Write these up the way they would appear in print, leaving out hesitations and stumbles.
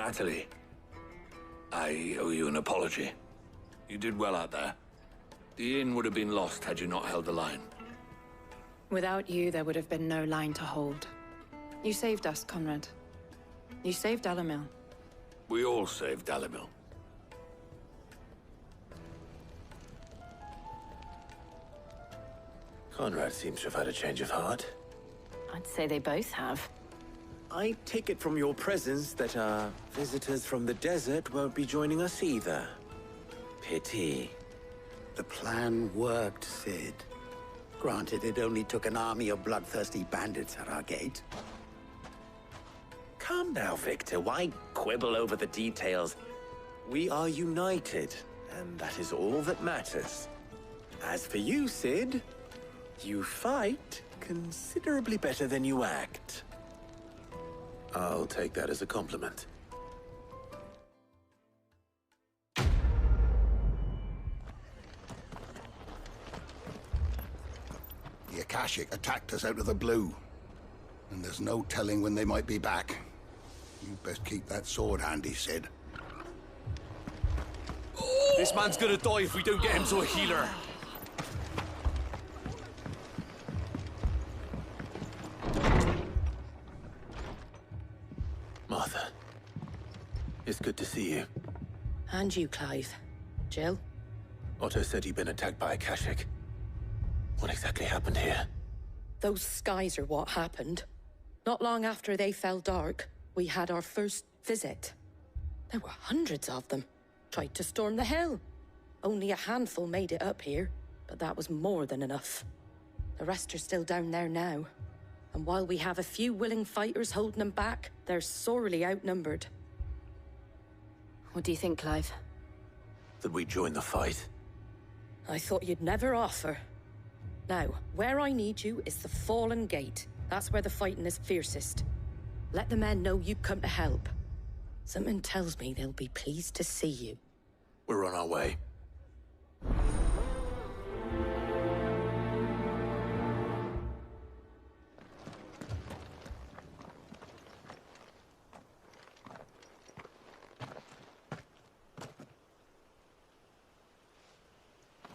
Natalie, I owe you an apology. You did well out there. The inn would have been lost had you not held the line. Without you, there would have been no line to hold. You saved us, Conrad. You saved Alamil. We all saved Alamil. Conrad seems to have had a change of heart. I'd say they both have. I take it from your presence that our visitors from the desert won't be joining us either. Pity. The plan worked, Sid. Granted, it only took an army of bloodthirsty bandits at our gate. Calm now, Victor. Why quibble over the details? We are united, and that is all that matters. As for you, Sid, you fight considerably better than you act. I'll take that as a compliment. The Akashic attacked us out of the blue, and there's no telling when they might be back. You best keep that sword handy, Sid. This man's gonna die if we don't get him to a healer. Martha, it's good to see you. And you, Clive. Jill? Otto said you'd been attacked by Akashic. What exactly happened here? Those skies are what happened. Not long after they fell dark, we had our first visit. There were hundreds of them. Tried to storm the hill. Only a handful made it up here, but that was more than enough. The rest are still down there now. And while we have a few willing fighters holding them back, they're sorely outnumbered. What do you think, Clive? That we join the fight? I thought you'd never offer. Now, where I need you is the Fallen Gate. That's where the fighting is fiercest. Let the men know you've come to help. Something tells me they'll be pleased to see you. We're on our way.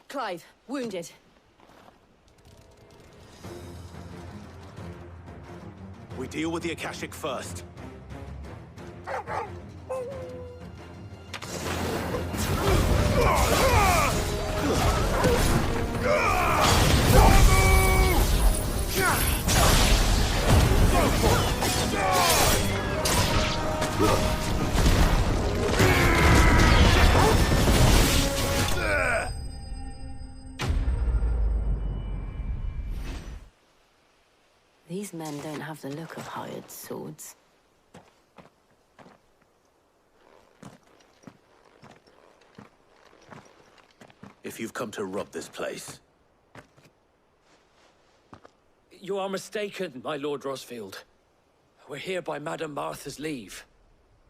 Clive, wounded. We deal with the Akashic first. These men don't have the look of hired swords. If you've come to rob this place... You are mistaken, my Lord Rosfield. We're here by Madame Martha's leave.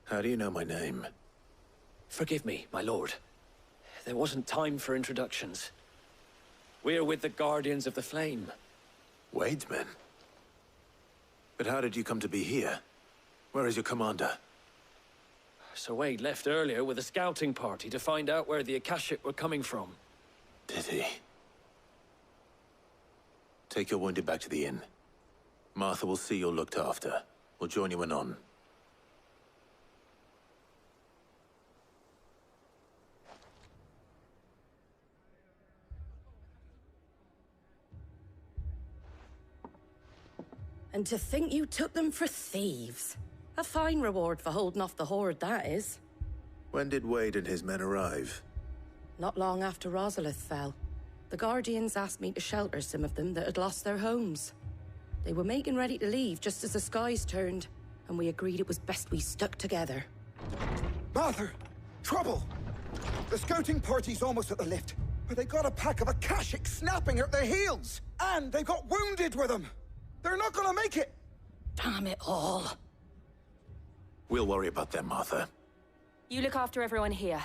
How do you know my name? Forgive me, my lord. There wasn't time for introductions. We're with the Guardians of the Flame. Wade's men? But how did you come to be here? Where is your commander? Sir Wade left earlier with a scouting party to find out where the Akashic were coming from. Did he? Take your wounded back to the inn. Martha will see you're looked after. We'll join you anon. And to think you took them for thieves. A fine reward for holding off the horde, that is. When did Wade and his men arrive? Not long after Rosalith fell. The Guardians asked me to shelter some of them that had lost their homes. They were making ready to leave just as the skies turned, and we agreed it was best we stuck together. Martha! Trouble! The scouting party's almost at the lift, but they got a pack of Akashic snapping at their heels! And they got wounded with them! They're not gonna make it! Damn it all. We'll worry about them, Martha. You look after everyone here.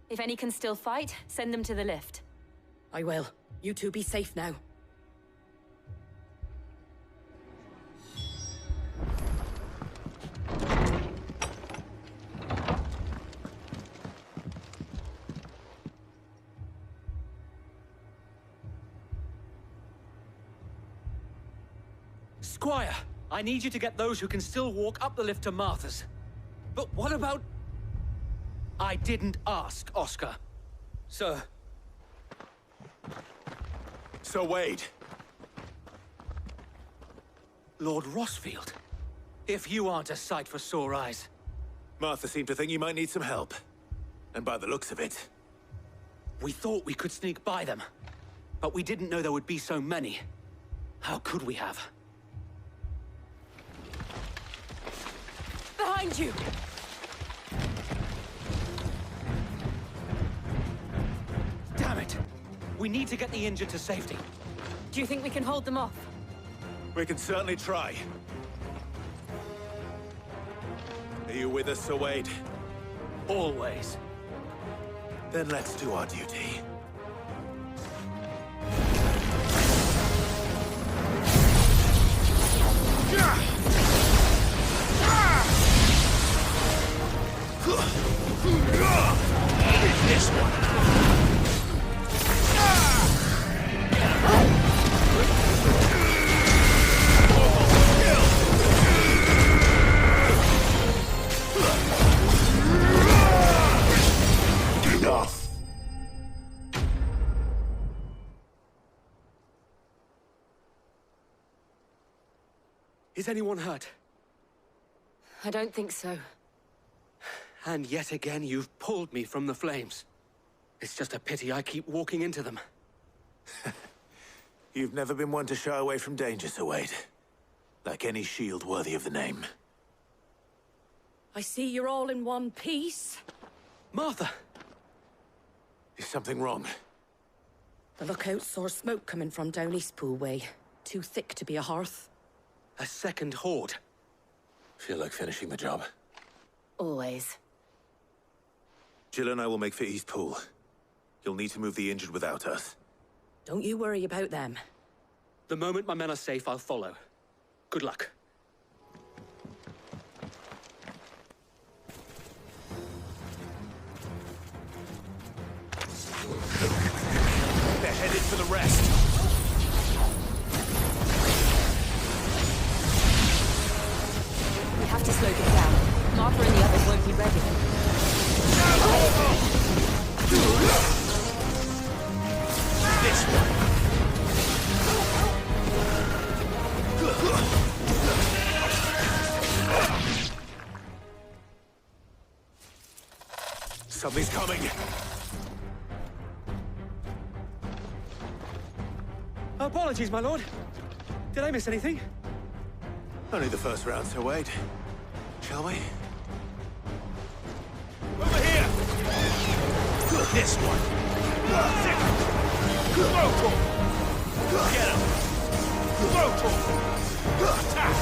If any can still fight, send them to the lift. I will. You two be safe now. Squire, I need you to get those who can still walk up the lift to Martha's. But what about... I didn't ask, Oscar. Sir. Sir Wade. Lord Rossfield. If you aren't a sight for sore eyes. Martha seemed to think you might need some help. And by the looks of it... We thought we could sneak by them. But we didn't know there would be so many. How could we have? Behind you! Damn it! We need to get the injured to safety. Do you think we can hold them off? We can certainly try. Are you with us, Sir Wade? Always. Then let's do our duty. This one. Enough! Is anyone hurt? I don't think so. And yet again, you've pulled me from the flames. It's just a pity I keep walking into them. You've never been one to shy away from danger, Sir Wade. Like any shield worthy of the name. I see you're all in one piece. Martha! Is something wrong? The lookout saw smoke coming from down Eastpool way. Too thick to be a hearth. A second horde. Feel like finishing the job. Always. Jill and I will make for Eastpool. You'll need to move the injured without us. Don't you worry about them. The moment my men are safe, I'll follow. Good luck. They're headed for the rest. We have to slow them down. Martha and the others won't be ready. This one. Something's coming. Apologies, my lord. Did I miss anything? Only the first round, Sir Wade. Shall we? Over here! This one. Vocal! Get him! Vocal! Attack!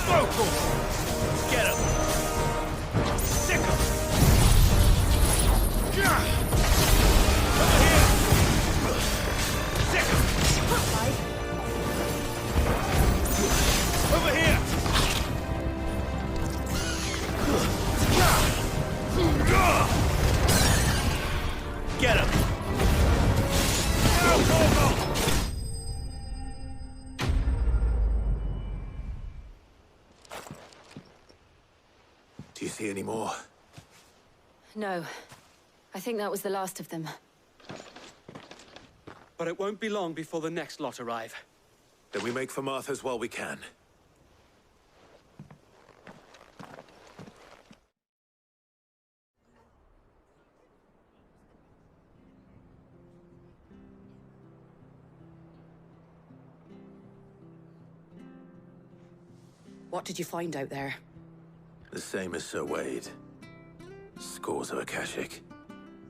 Vocal! Get him! Sick him! Over here! Sick him! Over here! Get him! Go, go, go! Do you see any more? No. I think that was the last of them. But it won't be long before the next lot arrive. Then we make for Martha's while we can. What did you find out there? The same as Sir Wade. Scores of Akashic.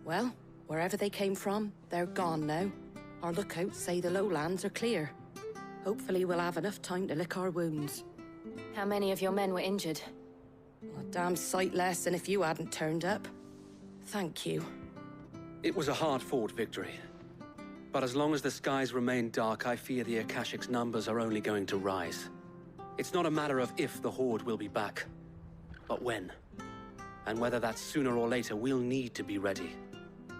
Well, wherever they came from, they're gone now. Our lookouts say the lowlands are clear. Hopefully we'll have enough time to lick our wounds. How many of your men were injured? A damn sight less than if you hadn't turned up. Thank you. It was a hard-fought victory. But as long as the skies remain dark, I fear the Akashic's numbers are only going to rise. It's not a matter of if the Horde will be back, but when. And whether that's sooner or later, we'll need to be ready.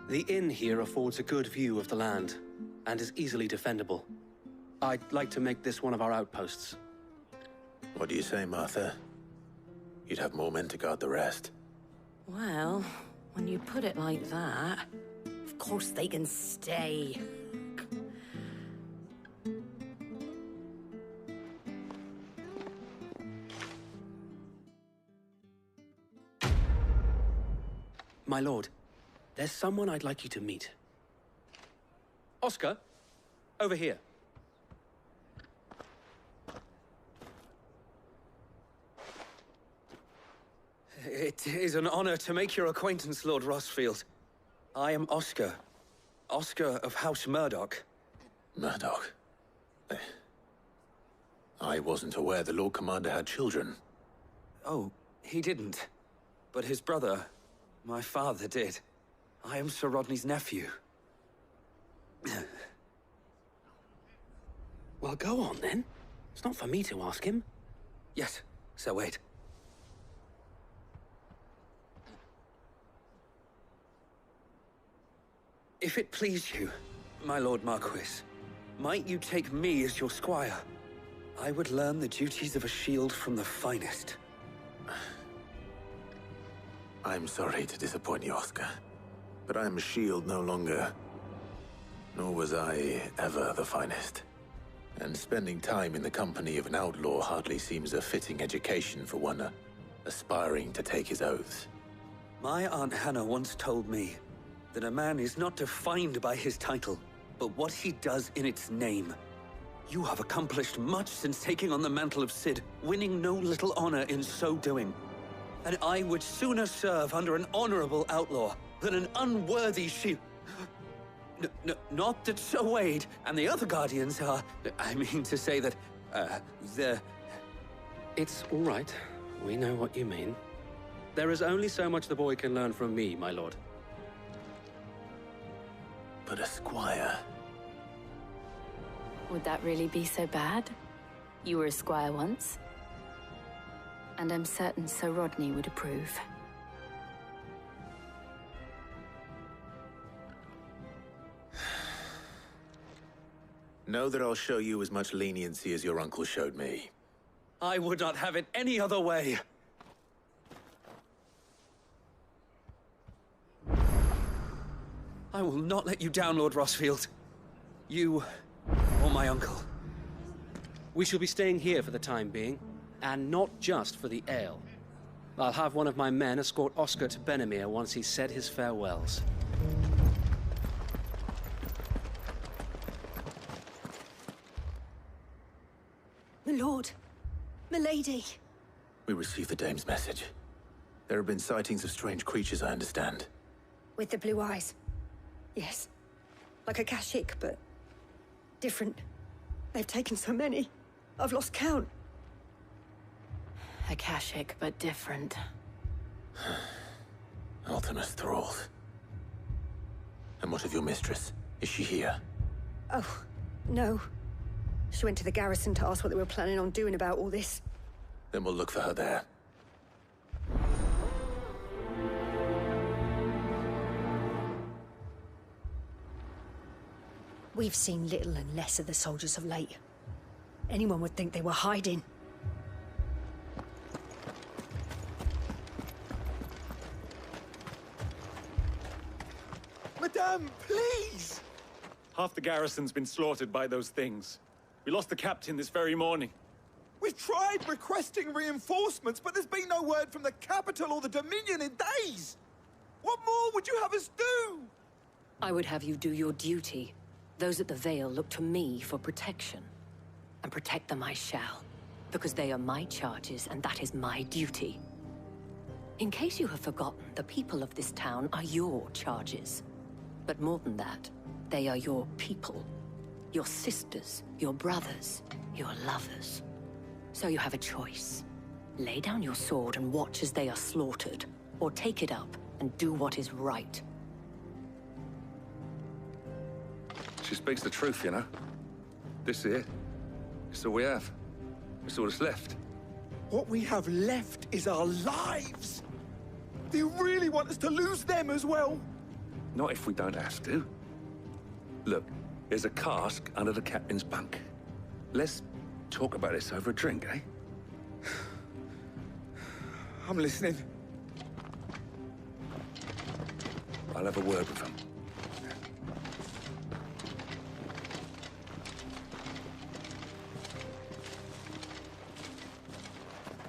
The inn here affords a good view of the land, and is easily defendable. I'd like to make this one of our outposts. What do you say, Martha? You'd have more men to guard the rest. Well, when you put it like that, of course they can stay. My lord, there's someone I'd like you to meet. Oscar, over here. It is an honor to make your acquaintance, Lord Rosfield. I am Oscar. Oscar of House Murdoch. Murdoch? I wasn't aware the Lord Commander had children. Oh, he didn't. But his brother, my father, did. I am Sir Rodney's nephew. Well, go on then. It's not for me to ask him. Yes, Sir Wade. If it please you, my Lord Marquis, might you take me as your squire? I would learn the duties of a shield from the finest. I'm sorry to disappoint you, Oscar, but I'm a shield no longer. Nor was I ever the finest. And spending time in the company of an outlaw hardly seems a fitting education for one aspiring to take his oaths. My Aunt Hannah once told me that a man is not defined by his title, but what he does in its name. You have accomplished much since taking on the mantle of Cid, winning no little honor in so doing. And I would sooner serve under an honorable outlaw than an unworthy shield. Not that Sir Wade and the other Guardians are... I mean to say that, they're... It's all right. We know what you mean. There is only so much the boy can learn from me, my lord. But a squire... Would that really be so bad? You were a squire once. And I'm certain Sir Rodney would approve. Know that I'll show you as much leniency as your uncle showed me. I would not have it any other way. I will not let you down, Lord Rosfield. You, or my uncle. We shall be staying here for the time being, and not just for the ale. I'll have one of my men escort Oscar to Benimir once he's said his farewells. My lord, milady. We received the dame's message. There have been sightings of strange creatures, I understand. With the blue eyes. Yes. Like a Kashik, but different. They've taken so many. I've lost count. Akashic, but different. Ultimus thralls. And what of your mistress? Is she here? Oh, no. She went to the garrison to ask what they were planning on doing about all this. Then we'll look for her there. We've seen little and less of the soldiers of late. Anyone would think they were hiding. Madame, please! Half the garrison's been slaughtered by those things. We lost the captain this very morning. We've tried requesting reinforcements, but there's been no word from the capital or the Dominion in days! What more would you have us do? I would have you do your duty. Those at the Vale look to me for protection. And protect them I shall, because they are my charges and that is my duty. In case you have forgotten, the people of this town are your charges. But more than that, they are your people. Your sisters, your brothers, your lovers. So you have a choice. Lay down your sword and watch as they are slaughtered, or take it up and do what is right. She speaks the truth, you know. This here, it's all we have. It's all that's left. What we have left is our lives! Do you really want us to lose them as well? Not if we don't have to. Look, there's a cask under the captain's bunk. Let's talk about this over a drink, eh? I'm listening. I'll have a word with him.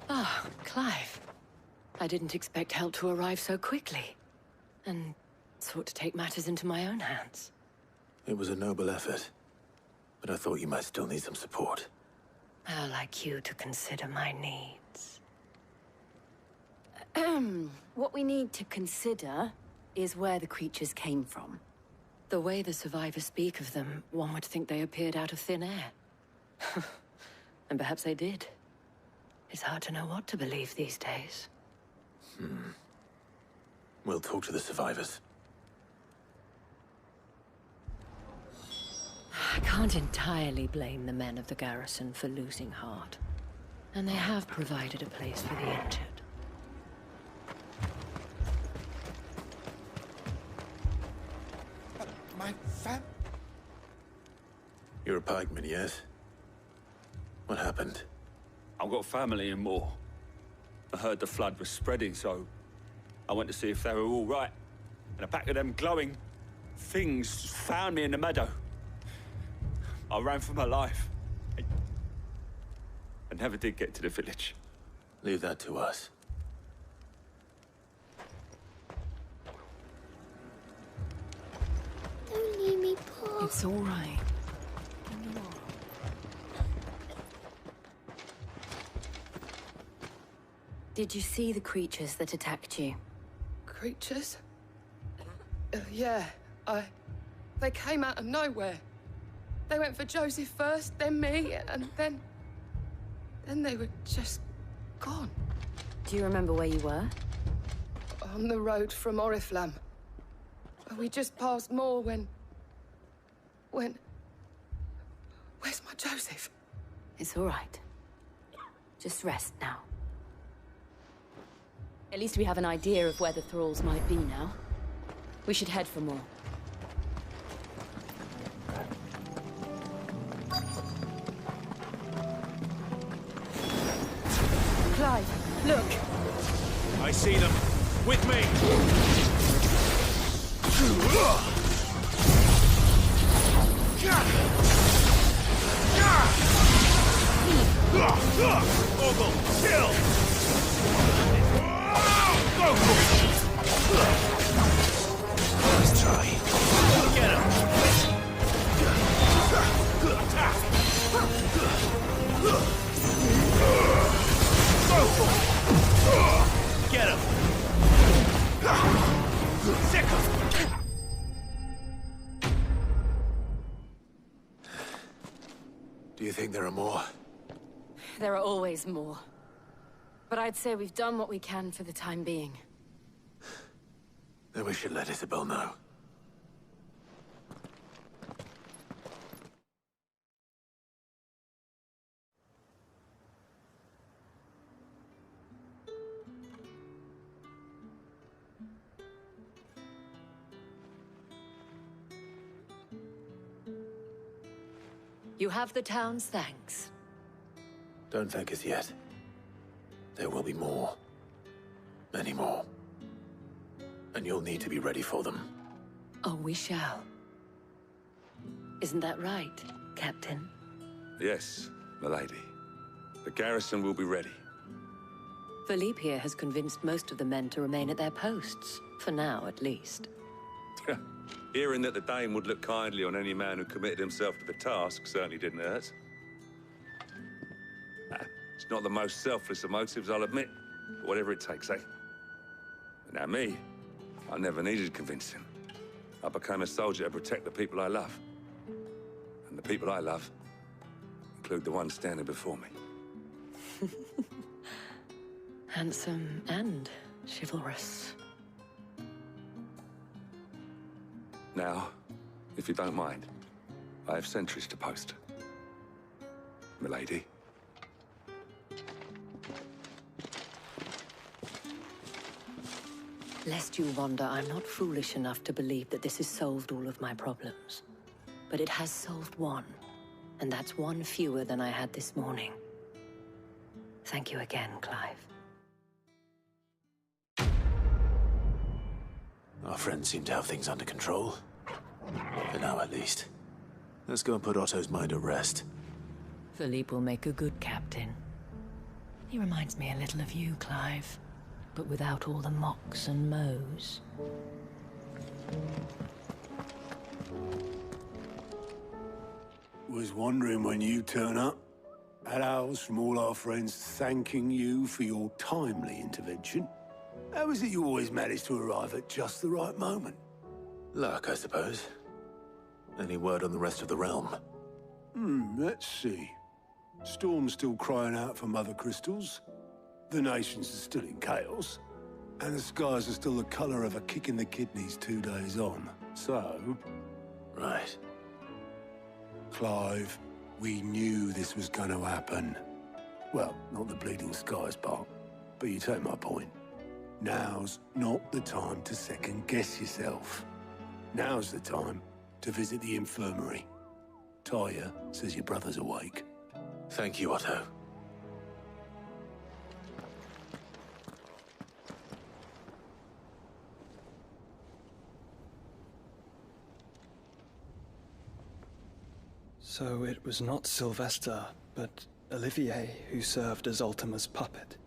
Ah, Clive. I didn't expect help to arrive so quickly. And sought to take matters into my own hands. It was a noble effort, but I thought you might still need some support. I'd like you to consider my needs. What we need to consider is where the creatures came from. The way the survivors speak of them, one would think they appeared out of thin air. And perhaps they did. It's hard to know what to believe these days. We'll talk to the survivors. I can't entirely blame the men of the garrison for losing heart. And they have provided a place for the injured. My fam... You're a pikeman, yes? What happened? I've got family in Moor. I heard the flood was spreading, so I went to see if they were all right. And a pack of them glowing things found me in the meadow. I ran for my life. I never did get to the village. Leave that to us. Don't leave me, Paul. It's all right. Did you see the creatures that attacked you? Creatures? Yeah, They came out of nowhere. They went for Joseph first, then me, and then they were just gone. Do you remember where you were? On the road from Oriflamme. We just passed Moor when... Where's my Joseph? It's all right. Just rest now. At least we have an idea of where the thralls might be now. We should head for more. Clive, look! I see them. With me! Ogle, kill! Go! Let's try. Get him! Attack! Go! Get him! Sick him! Do you think there are more? There are always more. But I'd say we've done what we can for the time being. Then we should let Isabel know. You have the town's thanks. Don't thank us yet. There will be more. Many more. And you'll need to be ready for them. Oh, we shall. Isn't that right, Captain? Yes, milady. The garrison will be ready. Philippe here has convinced most of the men to remain at their posts. For now, at least. Hearing that the Dane would look kindly on any man who committed himself to the task certainly didn't hurt. It's not the most selfless of motives, I'll admit. But whatever it takes, eh? Now me, I never needed convincing. I became a soldier to protect the people I love. And the people I love include the ones standing before me. Handsome and chivalrous. Now, if you don't mind, I have sentries to post. Milady. Lest you wonder, I'm not foolish enough to believe that this has solved all of my problems. But it has solved one, and that's one fewer than I had this morning. Thank you again, Clive. Our friends seem to have things under control. For now, at least. Let's go and put Otto's mind at rest. Philippe will make a good captain. He reminds me a little of you, Clive, but without all the mocks and mows. Was wondering when you turn up. Had owls from all our friends thanking you for your timely intervention. How is it you always manage to arrive at just the right moment? Luck, I suppose. Any word on the rest of the realm? Let's see. Storm's still crying out for mother crystals. The nations are still in chaos. And the skies are still the color of a kick in the kidneys 2 days on. So... Right. Clive, we knew this was going to happen. Well, not the bleeding skies part, but you take my point. Now's not the time to second-guess yourself. Now's the time to visit the infirmary. Tyre says your brother's awake. Thank you, Otto. So it was not Sylvester, but Olivier who served as Ultima's puppet.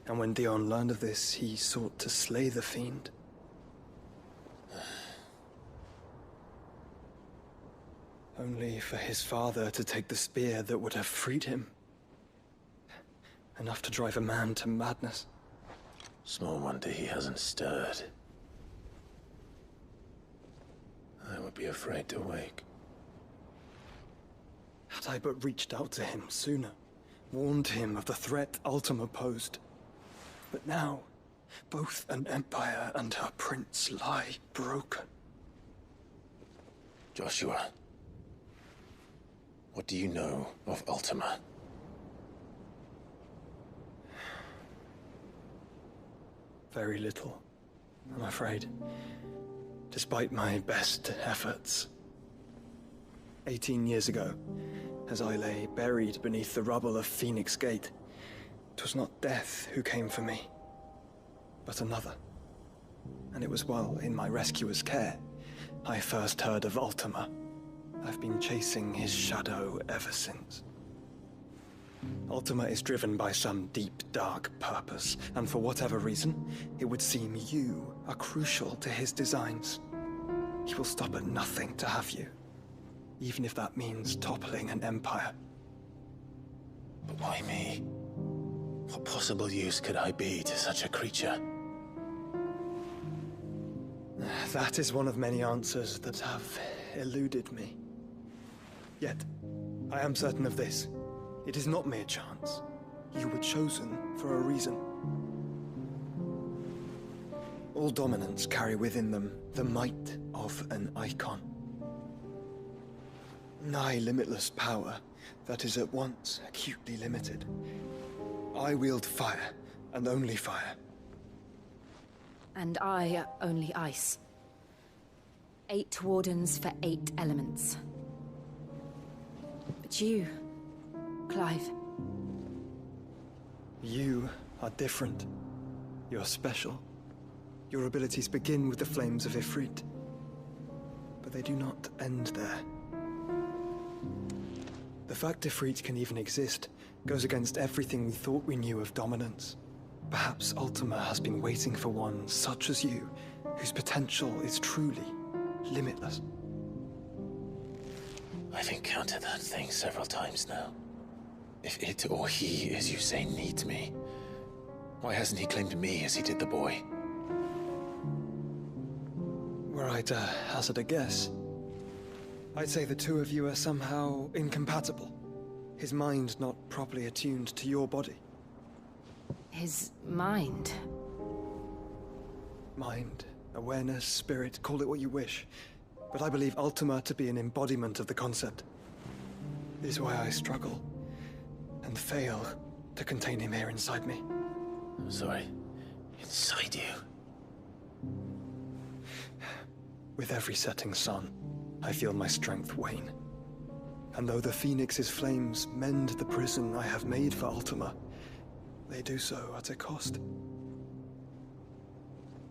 And when Dion learned of this, he sought to slay the fiend. Only for his father to take the spear that would have freed him. Enough to drive a man to madness. Small wonder he hasn't stirred. I would be afraid to wake. Had I but reached out to him sooner, warned him of the threat Ultima posed. But now, both an empire and her prince lie broken. Joshua, what do you know of Ultima? Very little, I'm afraid. Despite my best efforts. 18 years ago, as I lay buried beneath the rubble of Phoenix Gate, 'twas not death who came for me, but another. And it was while in my rescuer's care I first heard of Ultima. I've been chasing his shadow ever since. Ultima is driven by some deep, dark purpose, and for whatever reason, it would seem you are crucial to his designs. He will stop at nothing to have you, even if that means toppling an empire. But why me? What possible use could I be to such a creature? That is one of many answers that have eluded me. Yet, I am certain of this. It is not mere chance. You were chosen for a reason. All dominants carry within them the might of an Eikon. Nigh limitless power that is at once acutely limited. I wield fire, and only fire. And I only ice. 8 wardens for 8 elements. But you, Clive. You are different. You're special. Your abilities begin with the flames of Ifrit. But they do not end there. The fact Ifrit can even exist goes against everything we thought we knew of dominance. Perhaps Ultima has been waiting for one such as you, whose potential is truly limitless. I've encountered that thing several times now. If it or he, as you say, needs me, why hasn't he claimed me as he did the boy? Were I to hazard a guess, I'd say the two of you are somehow incompatible. His mind not properly attuned to your body. His mind? Mind, awareness, spirit, call it what you wish. But I believe Ultima to be an embodiment of the concept. This is why I struggle and fail to contain him here inside me. I'm sorry. Inside you? With every setting sun, I feel my strength wane. And though the Phoenix's flames mend the prison I have made for Ultima, they do so at a cost.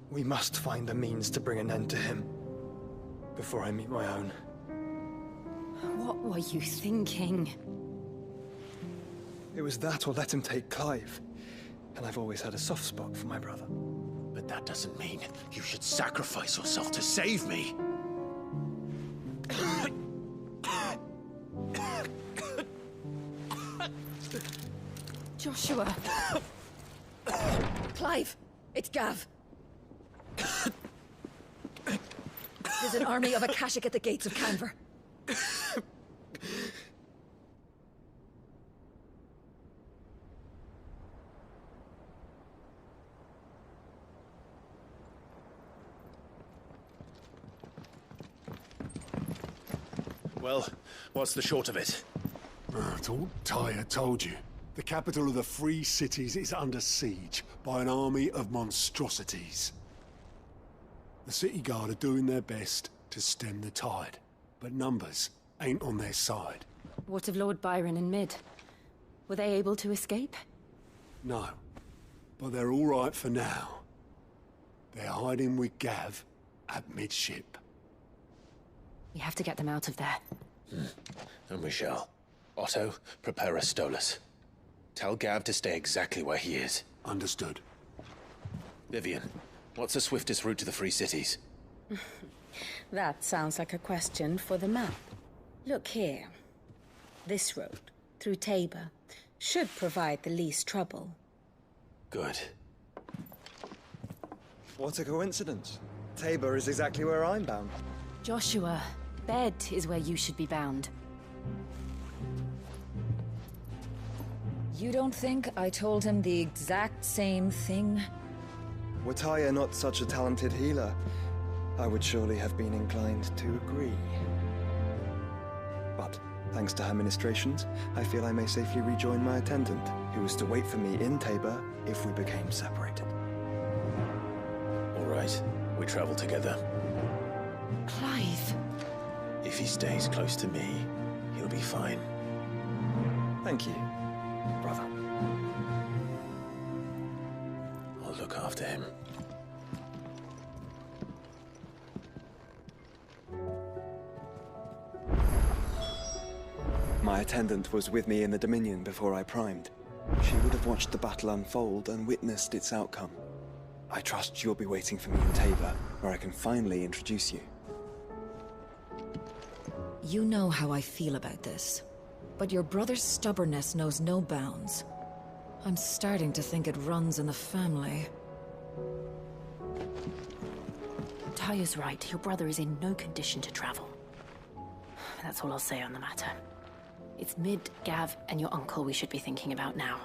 We must find a means to bring an end to him before I meet my own. What were you thinking? It was that or let him take Clive. And I've always had a soft spot for my brother. But that doesn't mean you should sacrifice yourself to save me. Joshua. Clive, it's Gav. There's an army of Akashic at the gates of Canver. Well, what's the short of it? I thought Tyre told you. The capital of the Free Cities is under siege by an army of monstrosities. The city guard are doing their best to stem the tide, but numbers ain't on their side. What of Lord Byron and Mid? Were they able to escape? No, but they're all right for now. They're hiding with Gav at midship. We have to get them out of there. And we shall. Otto, prepare a Stolas. Tell Gav to stay exactly where he is. Understood. Vivian, what's the swiftest route to the Free Cities? That sounds like a question for the map. Look here. This road, through Tabor, should provide the least trouble. Good. What a coincidence. Tabor is exactly where I'm bound. Joshua, bed is where you should be bound. You don't think I told him the exact same thing? Were Tyre not such a talented healer, I would surely have been inclined to agree. But, thanks to her ministrations, I feel I may safely rejoin my attendant, who was to wait for me in Tabor if we became separated. All right, we travel together. Clive! If he stays close to me, he'll be fine. Thank you, brother. I'll look after him. My attendant was with me in the Dominion before I primed. She would have watched the battle unfold and witnessed its outcome. I trust you'll be waiting for me in Tabor, where I can finally introduce you. You know how I feel about this, but your brother's stubbornness knows no bounds. I'm starting to think it runs in the family. Tyre's right. Your brother is in no condition to travel. That's all I'll say on the matter. It's Mid, Gav, and your uncle we should be thinking about now.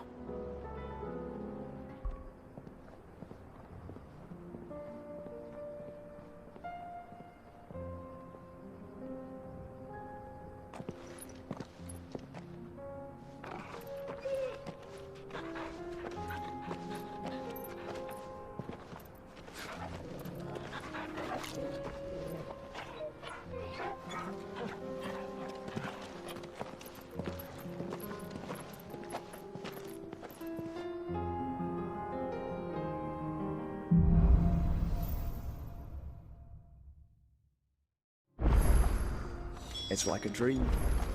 It's like a dream.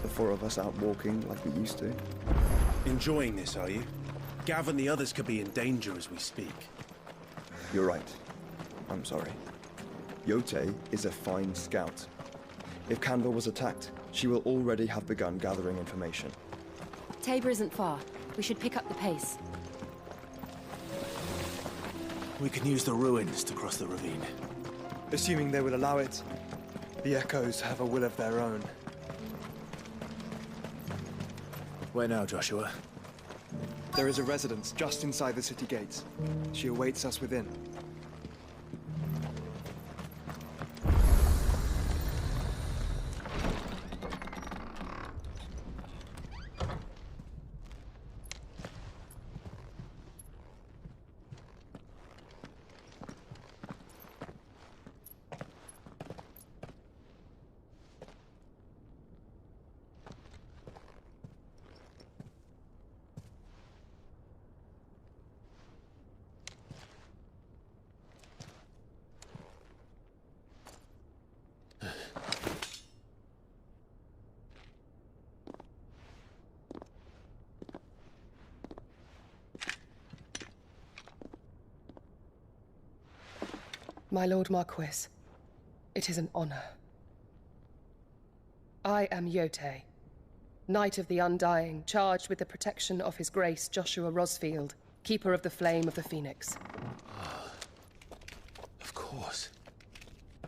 The four of us out walking like we used to. Enjoying this, are you? Gav and the others could be in danger as we speak. You're right. I'm sorry. Yote is a fine scout. If Canver was attacked, she will already have begun gathering information. Tabor isn't far. We should pick up the pace. We can use the ruins to cross the ravine. Assuming they will allow it. The Echoes have a will of their own. Where now, Joshua? There is a residence just inside the city gates. She awaits us within. My Lord Marquis, it is an honor. I am Yote, Knight of the Undying, charged with the protection of His Grace Joshua Rosfield, Keeper of the Flame of the Phoenix. Of course.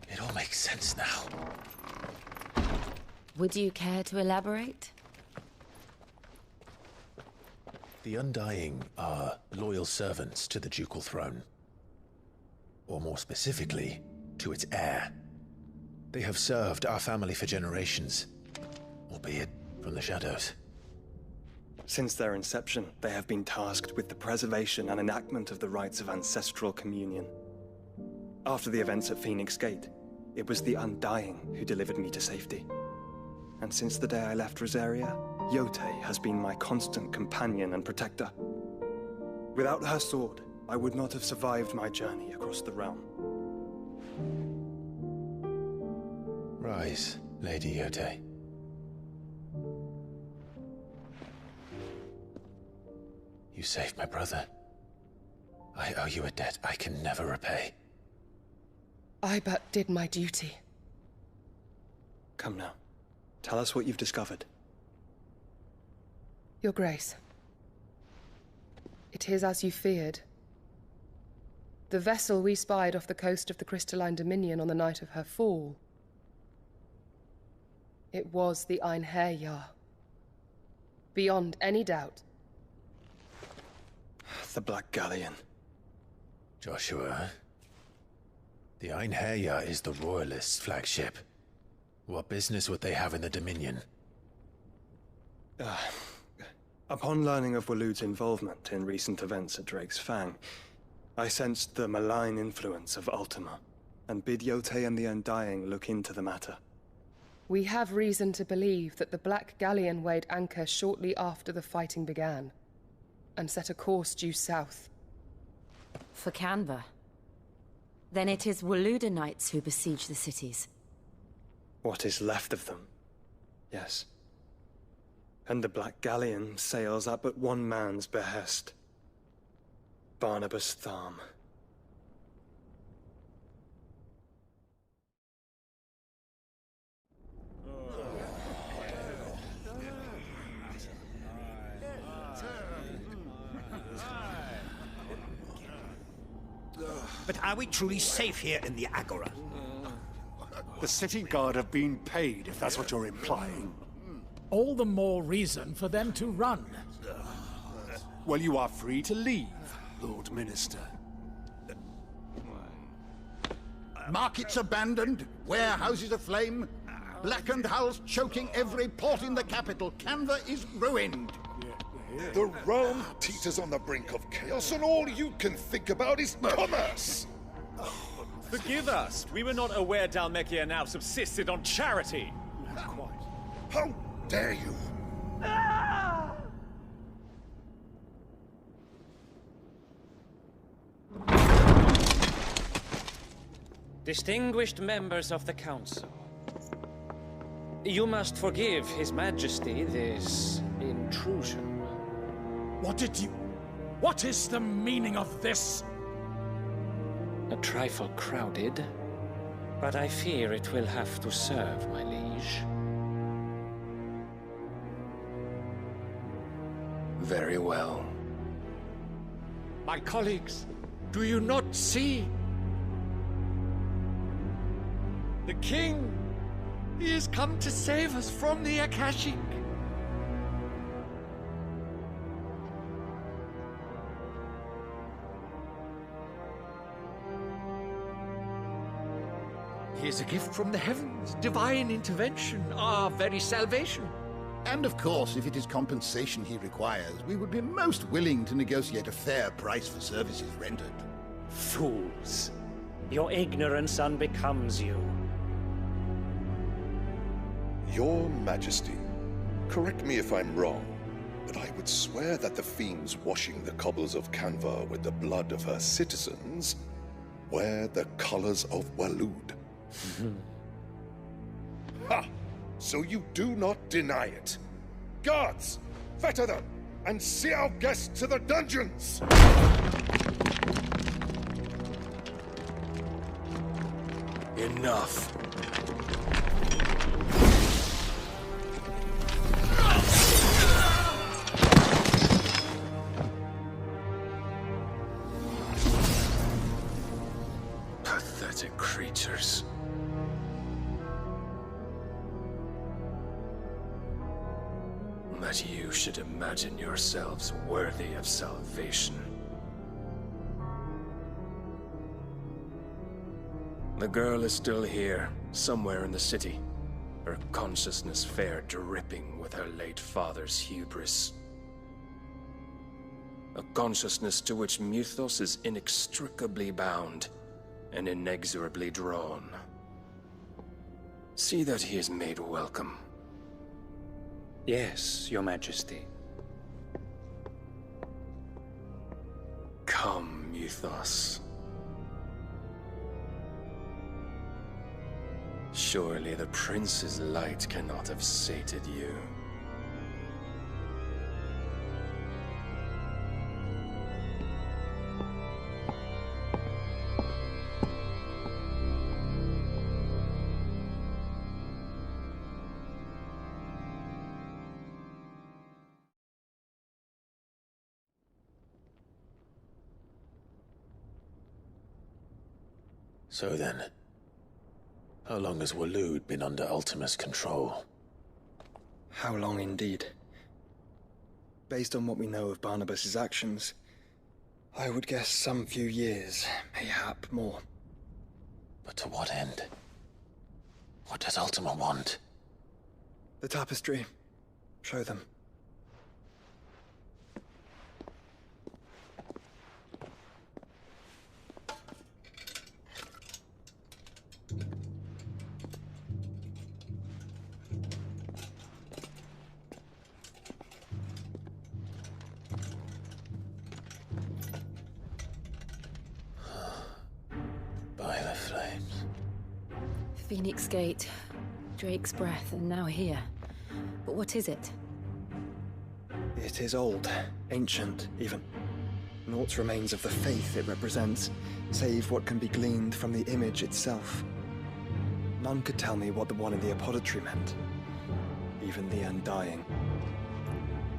It all makes sense now. Would you care to elaborate? The Undying are loyal servants to the ducal throne. Or more specifically, to its heir. They have served our family for generations, albeit from the shadows. Since their inception, they have been tasked with the preservation and enactment of the rites of ancestral communion. After the events at Phoenix Gate, it was the Undying who delivered me to safety. And since the day I left Rosaria, Yote has been my constant companion and protector. Without her sword, I would not have survived my journey across the realm. Rise, Lady Yote. You saved my brother. I owe you a debt I can never repay. I but did my duty. Come now. Tell us what you've discovered. Your Grace. It is as you feared. The vessel we spied off the coast of the Crystalline Dominion on the night of her fall. It was the Einherjar. Beyond any doubt. The Black Galleon. Joshua, the Einherjar is the Royalists' flagship. What business would they have in the Dominion? Upon learning of Waloed's involvement in recent events at Drake's Fang, I sensed the malign influence of Ultima, and bid Yote and the Undying look into the matter. We have reason to believe that the Black Galleon weighed anchor shortly after the fighting began, and set a course due south. For Canva. Then it is Waloed knights who besiege the cities. What is left of them, yes. And the Black Galleon sails at but one man's behest. Barnabas Tharm. But are we truly safe here in the Agora? The city guard have been paid, if that's what you're implying. All the more reason for them to run. Well, you are free to leave, Lord Minister. Markets abandoned, warehouses aflame, blackened hulls choking every port in the capital. Canva is ruined. The realm teeters on the brink of chaos, and all you can think about is commerce! Forgive us. We were not aware Dhalmekia now subsisted on charity. Not quite. How dare you? Distinguished members of the Council, you must forgive His Majesty this intrusion. What is the meaning of this? A trifle crowded, but I fear it will have to serve, my liege. Very well. My colleagues, do you not see? The king! He has come to save us from the Akashic! He is a gift from the heavens, divine intervention, our very salvation. And of course, if it is compensation he requires, we would be most willing to negotiate a fair price for services rendered. Fools! Your ignorance unbecomes you. Your Majesty, correct me if I'm wrong, but I would swear that the fiends washing the cobbles of Canva with the blood of her citizens wear the colors of Waloed. Ha! So you do not deny it. Guards, fetter them, and see our guests to the dungeons! Enough. Pathetic creatures. That you should imagine yourselves worthy of salvation. The girl is still here, somewhere in the city. Her consciousness fair dripping with her late father's hubris. A consciousness to which Mythos is inextricably bound and inexorably drawn. See that he is made welcome. Yes, Your Majesty. Come, Mythos. Surely the prince's light cannot have sated you. So then, how long has Waloed been under Ultima's control? How long indeed? Based on what we know of Barnabas's actions, I would guess some few years, mayhap more. But to what end? What does Ultima want? The tapestry. Show them. By the flames. Phoenix Gate, Drake's Breath, and now here. But what is it? It is old, ancient, even. Naught remains of the faith it represents, save what can be gleaned from the image itself. None could tell me what the one in the apothecary meant, even the Undying.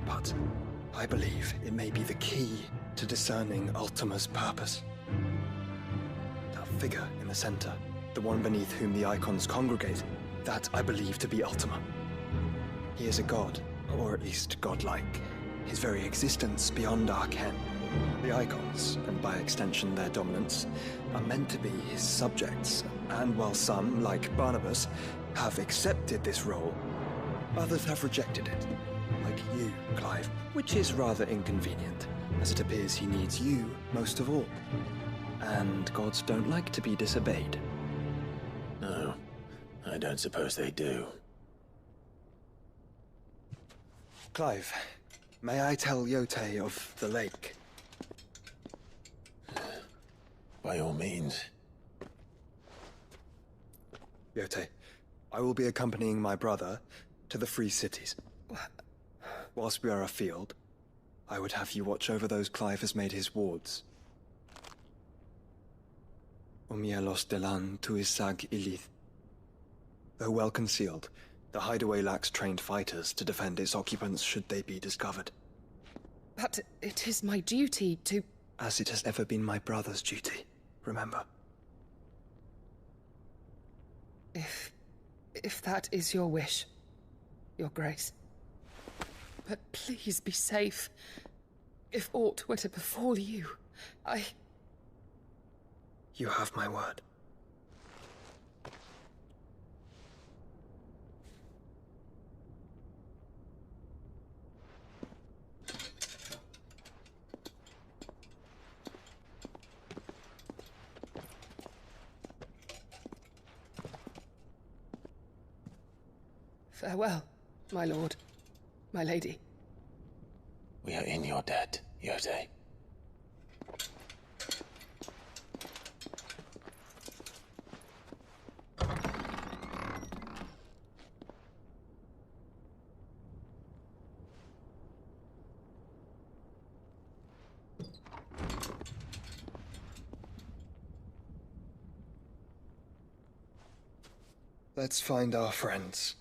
But I believe it may be the key to discerning Ultima's purpose. That figure in the center, the one beneath whom the Eikons congregate, that I believe to be Ultima. He is a god, or at least godlike, his very existence beyond our ken. The Eikons, and by extension their dominants, are meant to be his subjects, and while some, like Barnabas, have accepted this role, others have rejected it, like you, Clive, which is rather inconvenient, as it appears he needs you most of all. And gods don't like to be disobeyed. No, I don't suppose they do. Clive, may I tell Yote of the lake? By all means. Yote, I will be accompanying my brother to the Free Cities. Whilst we are afield, I would have you watch over those Clive has made his wards. Umielos delan tuisag ilith. Though well concealed, the hideaway lacks trained fighters to defend its occupants should they be discovered. But it is my duty to... As it has ever been my brother's duty, remember. If that is your wish, Your Grace. But please be safe. If aught were to befall you, You have my word. Farewell, my lord, my lady. We are in your debt, Yote. Let's find our friends.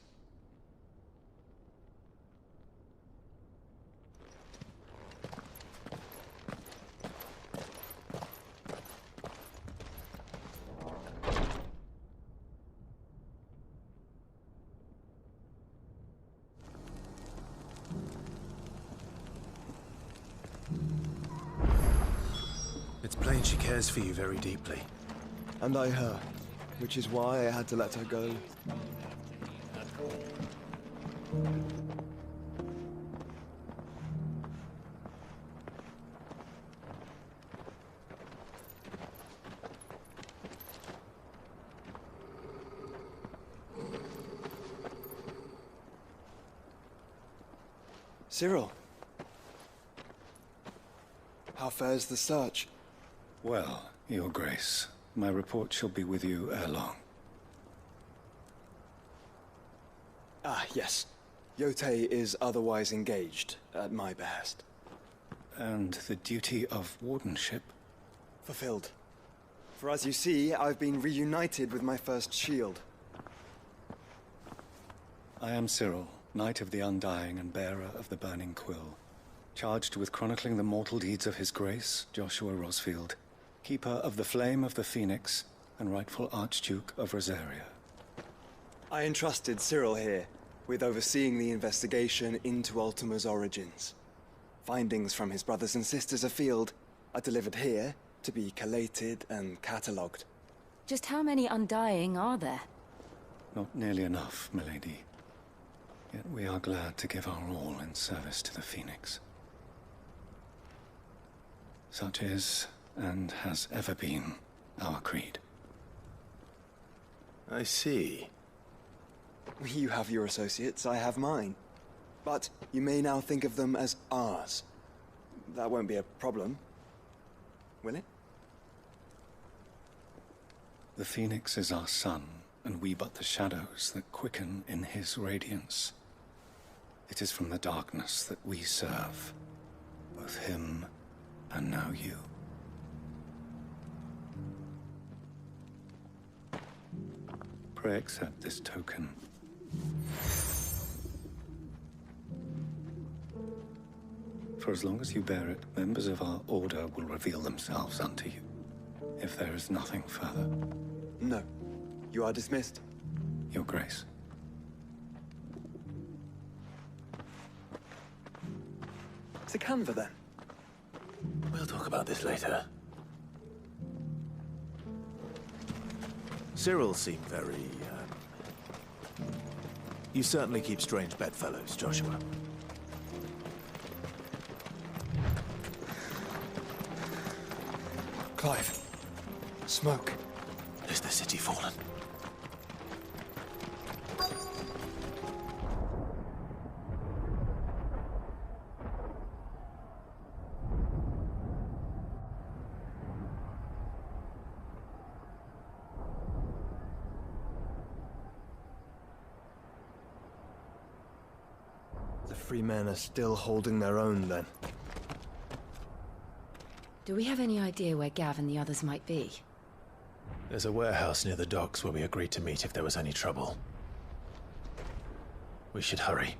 It's plain she cares for you very deeply. And I her, which is why I had to let her go. Cyril. How fares the search? Well, Your Grace, my report shall be with you ere long. Ah, yes. Yotei is otherwise engaged, at my behest. And the duty of wardenship? Fulfilled. For as you see, I've been reunited with my First Shield. I am Cyril, Knight of the Undying and bearer of the Burning Quill, charged with chronicling the mortal deeds of His Grace, Joshua Rosfield, keeper of the Flame of the Phoenix and rightful Archduke of Rosaria. I entrusted Cyril here with overseeing the investigation into Ultima's origins. Findings from his brothers and sisters afield are delivered here to be collated and catalogued. Just how many Undying are there? Not nearly enough, milady. Yet we are glad to give our all in service to the Phoenix. Such is, and has ever been, our creed. I see. You have your associates, I have mine. But you may now think of them as ours. That won't be a problem, will it? The Phoenix is our sun, and we but the shadows that quicken in his radiance. It is from the darkness that we serve, both him and now you. Pray accept this token. For as long as you bear it, members of our order will reveal themselves unto you, if there is nothing further. No. You are dismissed. Your Grace. To Canva, then. We'll talk about this later. Cyril seemed very, You certainly keep strange bedfellows, Joshua. Clive. Smoke. Is the city fallen? The free men are still holding their own, then. Do we have any idea where Gav and the others might be? There's a warehouse near the docks where we agreed to meet if there was any trouble. We should hurry.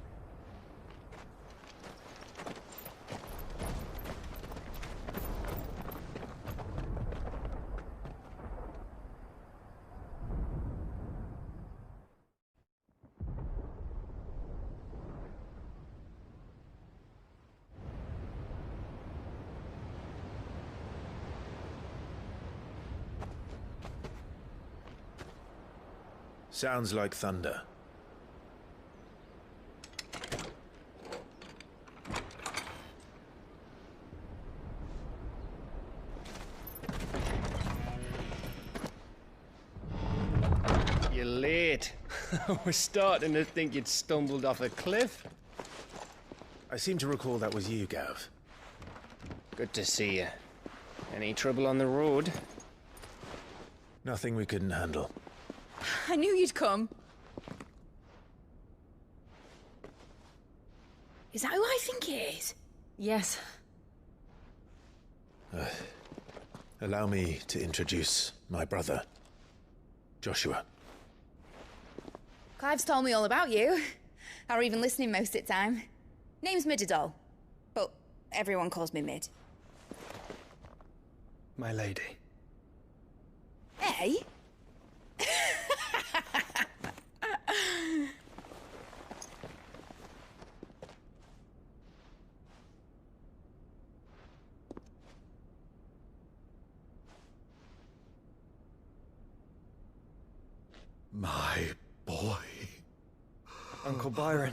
Sounds like thunder. You're late. I was starting to think you'd stumbled off a cliff. I seem to recall that was you, Gav. Good to see you. Any trouble on the road? Nothing we couldn't handle. I knew you'd come. Is that who I think it is? Yes. Allow me to introduce my brother, Joshua. Clive's told me all about you. Or even listening most of the time. Name's Mididol, but everyone calls me Mid. My lady. Hey? My boy. Uncle Byron.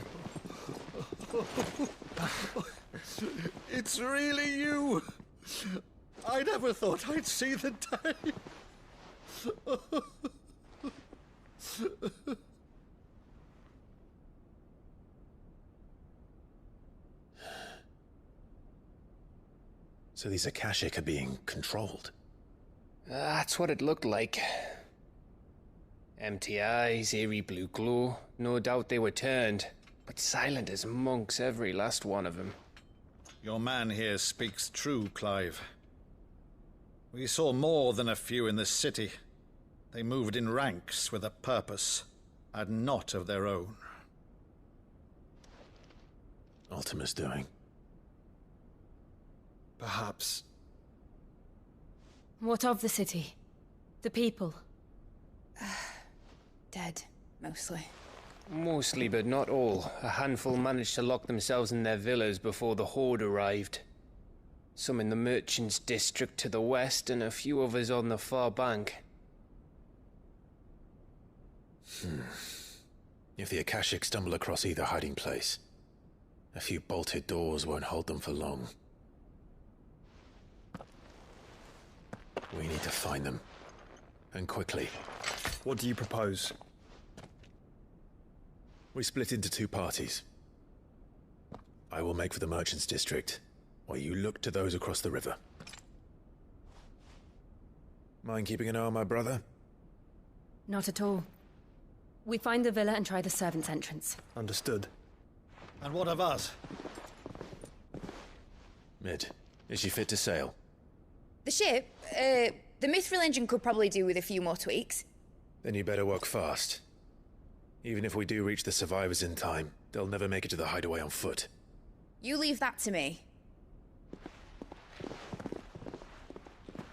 It's really you. I never thought I'd see the day. So these Akashic are being controlled? That's what it looked like. Empty eyes, eerie blue glow. No doubt they were turned, but silent as monks, every last one of them. Your man here speaks true, Clive. We saw more than a few in this city. They moved in ranks with a purpose, and not of their own. Ultima's doing. Perhaps. What of the city? The people? Dead, mostly. Mostly, but not all. A handful managed to lock themselves in their villas before the Horde arrived. Some in the merchants' district to the west, and a few others on the far bank. If the Akashic stumble across either hiding place, a few bolted doors won't hold them for long. We need to find them. And quickly. What do you propose? We split into two parties. I will make for the merchants' district, while you look to those across the river. Mind keeping an eye on my brother? Not at all. We find the villa and try the servants' entrance. Understood. And what of us? Mid, is she fit to sail? The ship, the mithril engine could probably do with a few more tweaks. Then you better work fast. Even if we do reach the survivors in time, they'll never make it to the hideaway on foot. You leave that to me.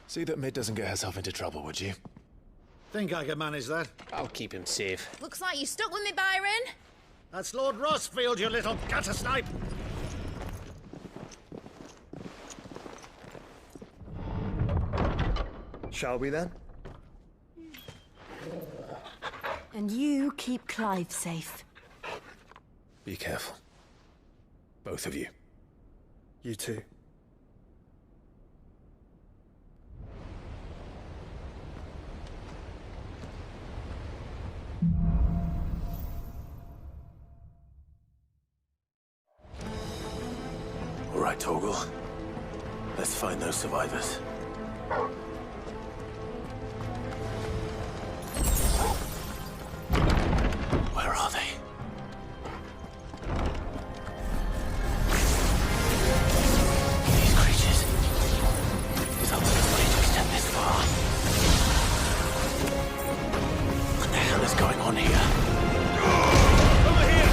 See that Mid doesn't get herself into trouble, would you? Think I can manage that? I'll keep him safe. Looks like you stuck with me, Byron. That's Lord Rossfield, you little gutter snipe! Shall we then? And you keep Clive safe. Be careful. Both of you. You too. All right, Torgal. Let's find those survivors. Where are they? These creatures. Is Ultima's ready to extend this far? What the hell is going on here? Over here!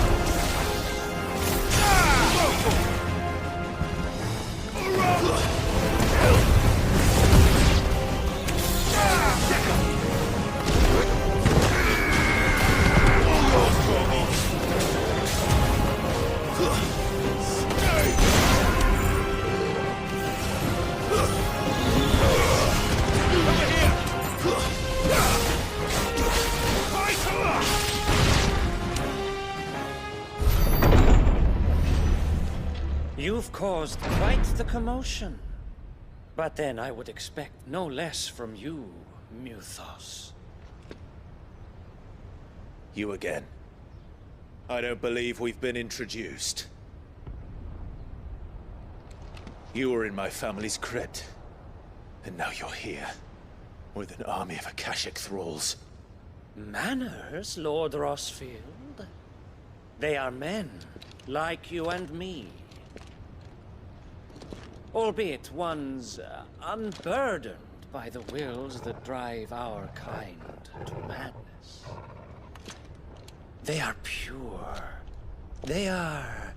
You've caused quite the commotion. But then I would expect no less from you, Muthos. You again. I don't believe we've been introduced. You were in my family's crypt. And now you're here. With an army of Akashic thralls. Manners, Lord Rossfield? They are men, like you and me. Albeit ones unburdened by the wills that drive our kind to madness. They are pure. They are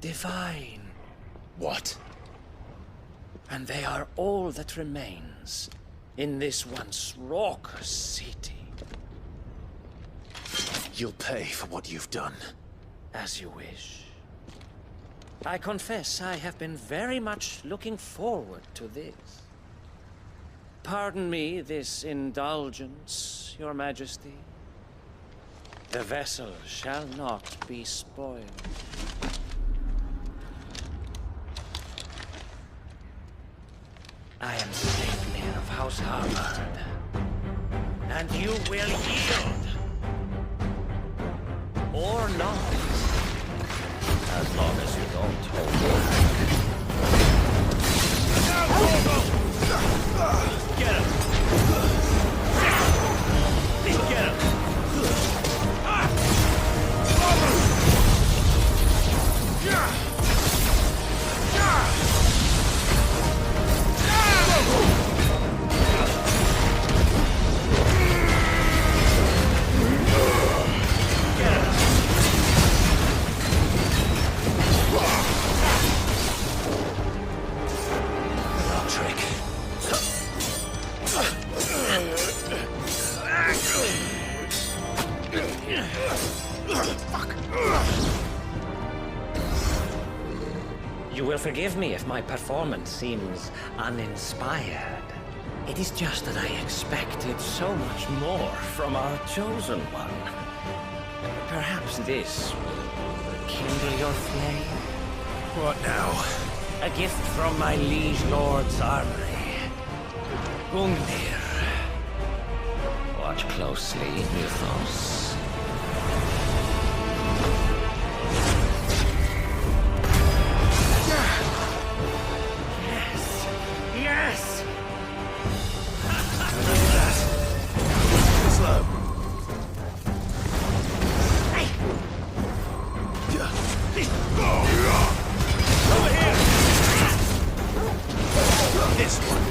divine. What? And they are all that remains in this once raucous city. You'll pay for what you've done. As you wish. I confess I have been very much looking forward to this. Pardon me this indulgence, Your Majesty. The vessel shall not be spoiled. I am Sleipnir of House Harvard, and you will yield. Or not. As long as you don't hold back. Get him! Get him! You will forgive me if my performance seems uninspired. It is just that I expected so much more from our chosen one. Perhaps this will kindle your flame? What now? A gift from my liege lord's armory. Undir. Watch closely, Mythos. Yes! Slow. Over here! This one.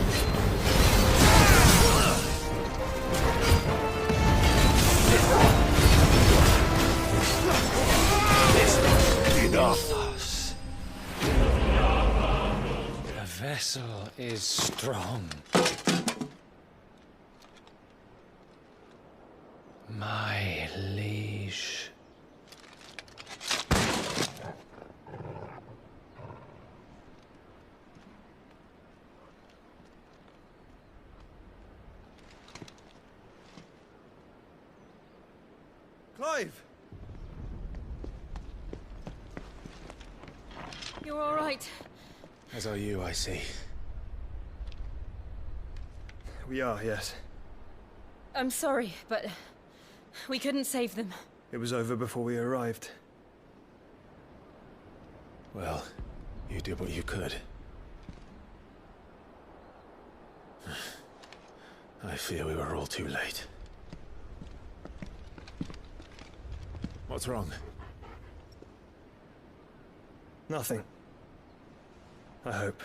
Enough. The vessel is strong. My liege. Clive! You're all right. As are you, I see. We are, yes. I'm sorry, but we couldn't save them. It was over before we arrived. Well, you did what you could. I fear we were all too late. What's wrong? Nothing. I hope.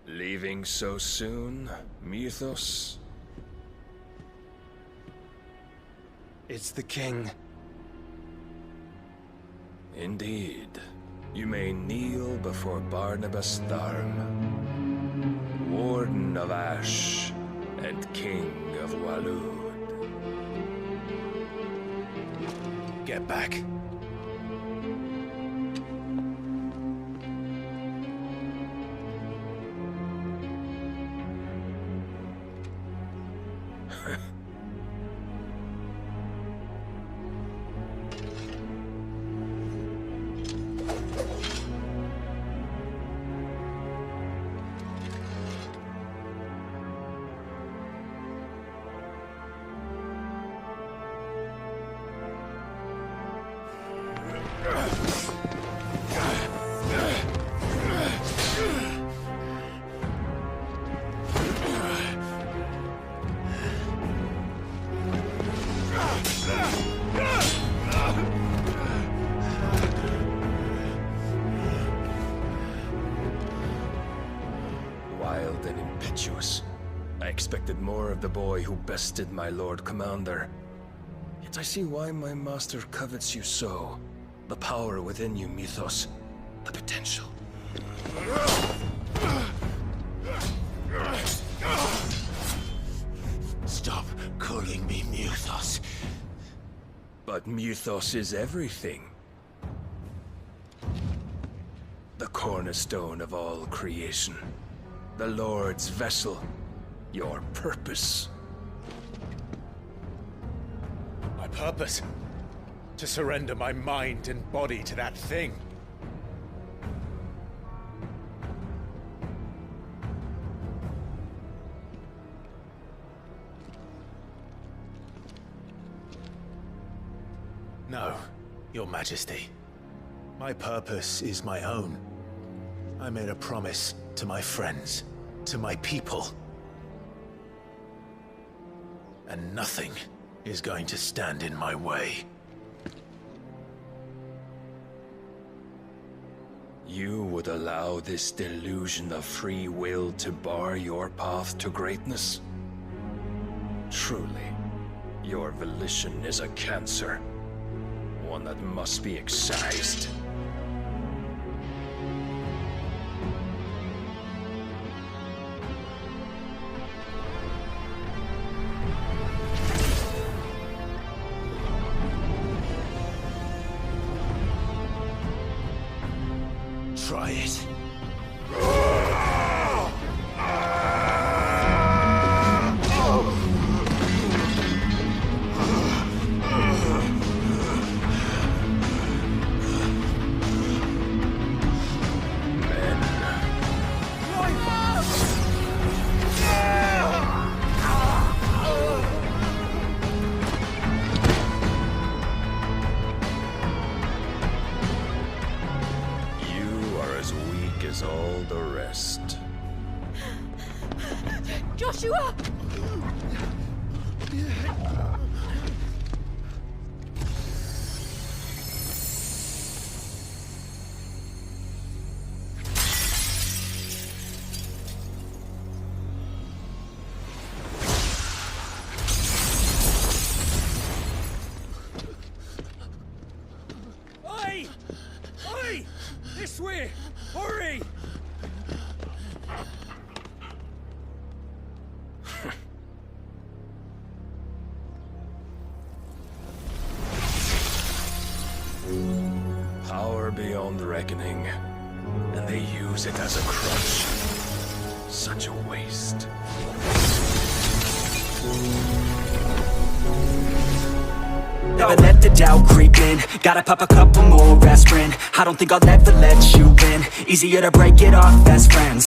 Leaving so soon, Mythos? It's the king. Indeed. You may kneel before Barnabas Tharm, Warden of Ash and King of Waloed. Get back. expected more of the boy who bested my Lord Commander. Yet I see why my master covets you so. The power within you, Mythos. The potential. Stop calling me Mythos. But Mythos is everything. The cornerstone of all creation. The Lord's vessel. Your purpose. My purpose? To surrender my mind and body to that thing. No, Your Majesty. My purpose is my own. I made a promise to my friends, to my people. And nothing is going to stand in my way. You would allow this delusion of free will to bar your path to greatness? Truly, your volition is a cancer. One that must be excised. Try it. All the rest. Joshua! Oi! Oi! This way! Hurry! Power beyond reckoning, and they use it as a crutch. Such a waste. Never let the doubt creep in. Gotta pop a couple more aspirin. I don't think I'll ever let you in. Easier to break it off best friends.